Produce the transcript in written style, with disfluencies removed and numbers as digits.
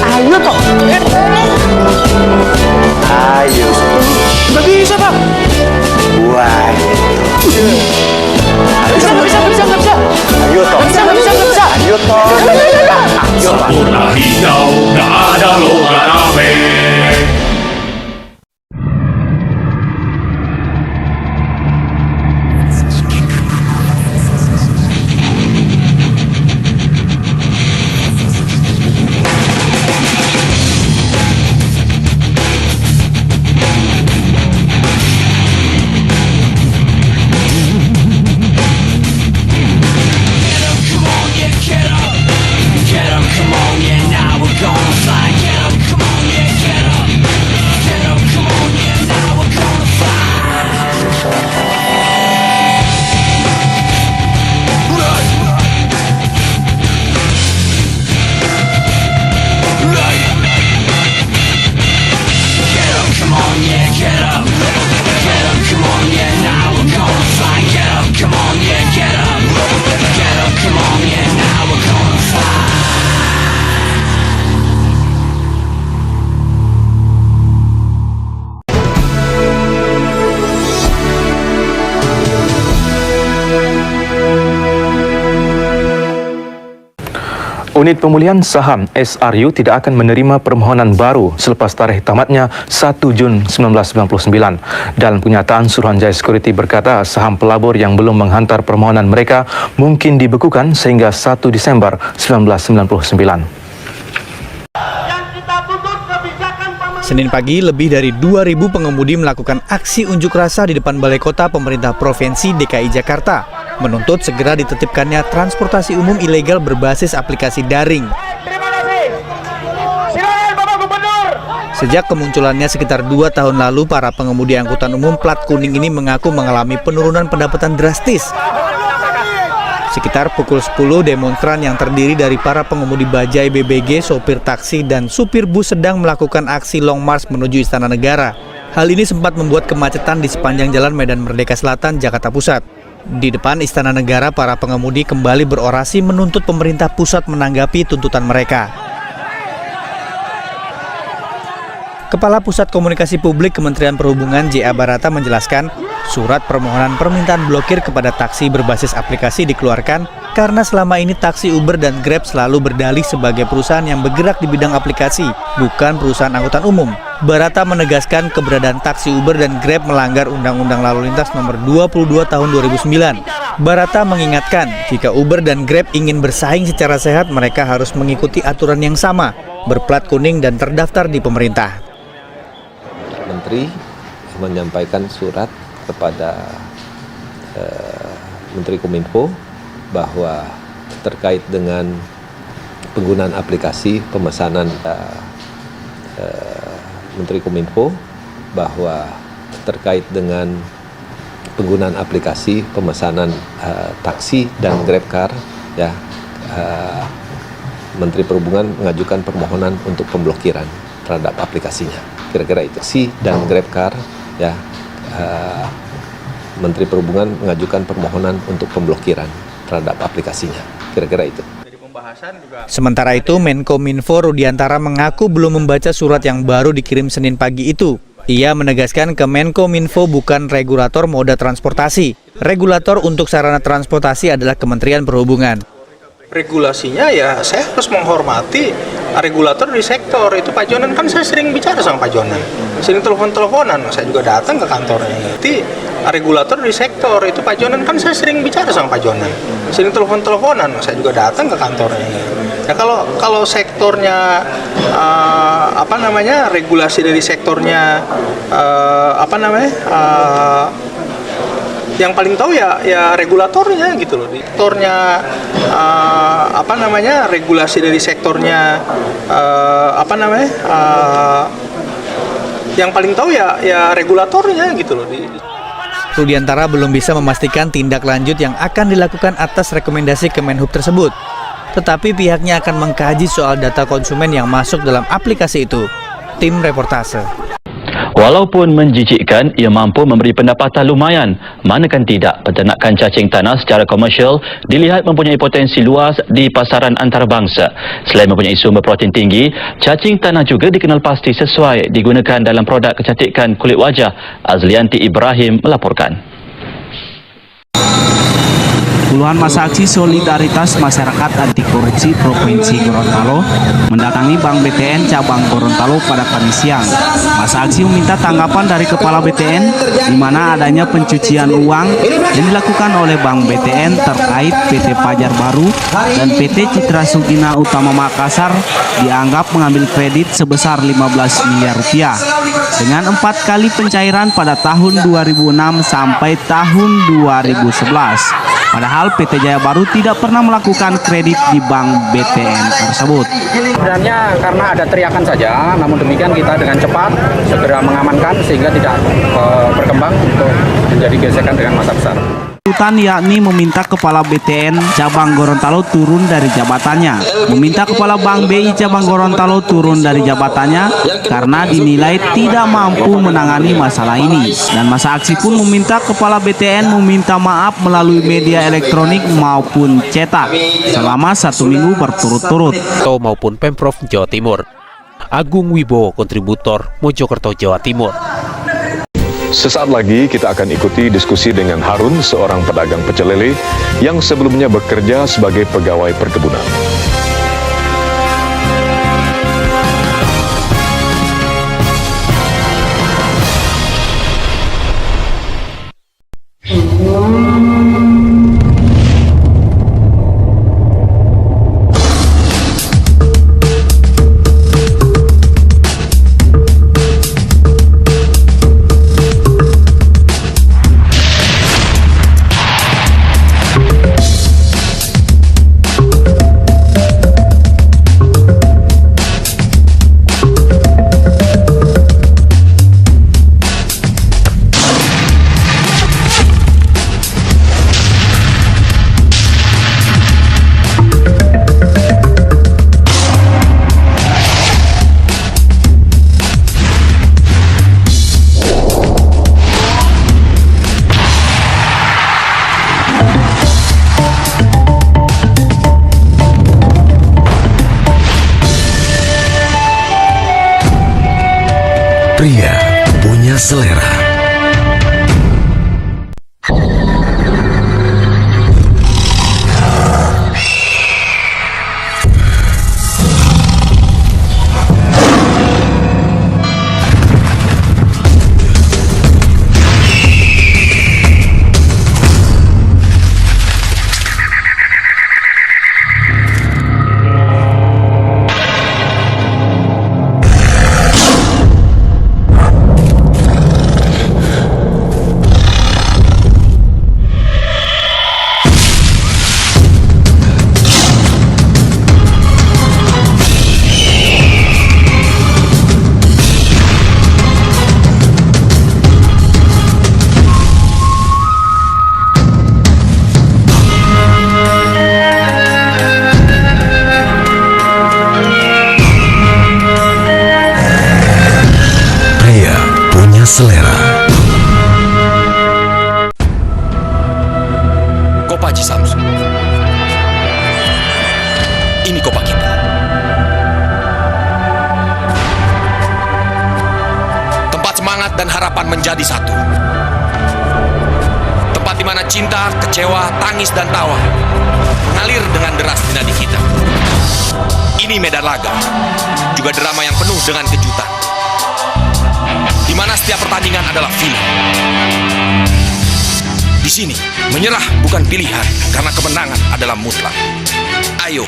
Ayo toh. Ayo. Nggak bisa, Pak. Wah. Nggak bisa. Ayo toh. Nggak bisa. Ayo toh. Ayo Pak. Warna hijau, nggak ada logam rame. Unit Pemulihan Saham SRU tidak akan menerima permohonan baru selepas tarikh tamatnya 1 Jun 1999. Dalam kenyataan, Suruhanjaya Security berkata saham pelabur yang belum menghantar permohonan mereka mungkin dibekukan sehingga 1 Desember 1999. Senin pagi, lebih dari 2.000 pengemudi melakukan aksi unjuk rasa di depan Balai Kota Pemerintah Provinsi DKI Jakarta, menuntut segera ditetapkannya transportasi umum ilegal berbasis aplikasi daring. Terima kasih. Silakan Bapak Gubernur. Sejak kemunculannya sekitar 2 tahun lalu, para pengemudi angkutan umum plat kuning ini mengaku mengalami penurunan pendapatan drastis. Sekitar pukul 10, demonstran yang terdiri dari para pengemudi bajai BBG, sopir taksi, dan supir bus sedang melakukan aksi long march menuju Istana Negara. Hal ini sempat membuat kemacetan di sepanjang Jalan Medan Merdeka Selatan, Jakarta Pusat. Di depan Istana Negara, para pengemudi kembali berorasi menuntut pemerintah pusat menanggapi tuntutan mereka. Kepala Pusat Komunikasi Publik Kementerian Perhubungan J.A. Barata menjelaskan, surat permohonan permintaan blokir kepada taksi berbasis aplikasi dikeluarkan karena selama ini taksi Uber dan Grab selalu berdalih sebagai perusahaan yang bergerak di bidang aplikasi, bukan perusahaan angkutan umum. Barata menegaskan keberadaan taksi Uber dan Grab melanggar Undang-Undang Lalu Lintas Nomor 22 Tahun 2009. Barata mengingatkan, jika Uber dan Grab ingin bersaing secara sehat, mereka harus mengikuti aturan yang sama, berplat kuning dan terdaftar di pemerintah. Menteri menyampaikan surat kepada Menteri Kominfo bahwa terkait dengan penggunaan aplikasi pemesanan Menteri Kominfo bahwa terkait dengan penggunaan aplikasi pemesanan taksi dan GrabCar, ya, Menteri Perhubungan mengajukan permohonan untuk pemblokiran terhadap aplikasinya. Kira-kira itu sih, dan GrabCar, ya, Menteri Perhubungan mengajukan permohonan untuk pemblokiran terhadap aplikasinya. Kira-kira itu. Sementara itu, Menkominfo Rudiantara mengaku belum membaca surat yang baru dikirim Senin pagi itu. Ia menegaskan ke Menkominfo bukan regulator moda transportasi. Regulator untuk sarana transportasi adalah Kementerian Perhubungan. Regulasinya ya saya harus menghormati regulator di sektor. Itu Pak Jonan, kan saya sering bicara sama Pak Jonan, sering telepon-teleponan, saya juga datang ke kantornya. Jadi regulator di sektor, itu Pak Jonan, kan saya sering bicara sama Pak Jonan, sering telepon-teleponan, saya juga datang ke kantornya. Ya kalau sektornya regulasi dari sektornya yang paling tahu ya regulatornya gitu loh. Sektornya regulasi dari sektornya yang paling tahu ya regulatornya gitu loh. Rudiantara belum bisa memastikan tindak lanjut yang akan dilakukan atas rekomendasi Kemenhub tersebut. Tetapi pihaknya akan mengkaji soal data konsumen yang masuk dalam aplikasi itu. Tim Reportase. Walaupun menjijikkan, ia mampu memberi pendapatan lumayan. Manakan tidak, peternakan cacing tanah secara komersial dilihat mempunyai potensi luas di pasaran antarabangsa. Selain mempunyai sumber protein tinggi, cacing tanah juga dikenal pasti sesuai digunakan dalam produk kecantikan kulit wajah. Azlianti Ibrahim melaporkan. Puluhan masa aksi solidaritas masyarakat anti korupsi Provinsi Gorontalo mendatangi Bank BTN cabang Gorontalo pada Kamis siang. Masa aksi meminta tanggapan dari Kepala BTN di mana adanya pencucian uang yang dilakukan oleh Bank BTN terkait PT Fajar Baru dan PT Citra Sugina Utama Makassar dianggap mengambil kredit sebesar 15 miliar rupiah dengan 4 kali pencairan pada tahun 2006 sampai tahun 2011. Padahal PT Jaya Baru tidak pernah melakukan kredit di Bank BTN tersebut. Sebenarnya karena ada teriakan saja, namun demikian kita dengan cepat segera mengamankan sehingga tidak berkembang untuk menjadi gesekan dengan massa besar. Tuntutan yakni meminta Kepala BTN cabang Gorontalo turun dari jabatannya, meminta Kepala Bank BI cabang Gorontalo turun dari jabatannya karena dinilai tidak mampu menangani masalah ini. Dan masa aksi pun meminta Kepala BTN meminta maaf melalui media elektronik maupun cetak selama 1 minggu berturut-turut. Maupun Pemprov Jawa Timur. Agung Wibowo, kontributor Mojokerto, Jawa Timur. Sesaat lagi kita akan ikuti diskusi dengan Harun, seorang pedagang pecel lele yang sebelumnya bekerja sebagai pegawai perkebunan. Pria punya selera. Selera. Kopaji Samsu. Ini kopa kita. Tempat semangat dan harapan menjadi satu. Tempat di mana cinta, kecewa, tangis dan tawa mengalir dengan deras di nadi kita. Ini medan laga, juga drama yang penuh dengan kejutan, di mana setiap pertandingan adalah final. Di sini, menyerah bukan pilihan, karena kemenangan adalah mutlak. Ayo.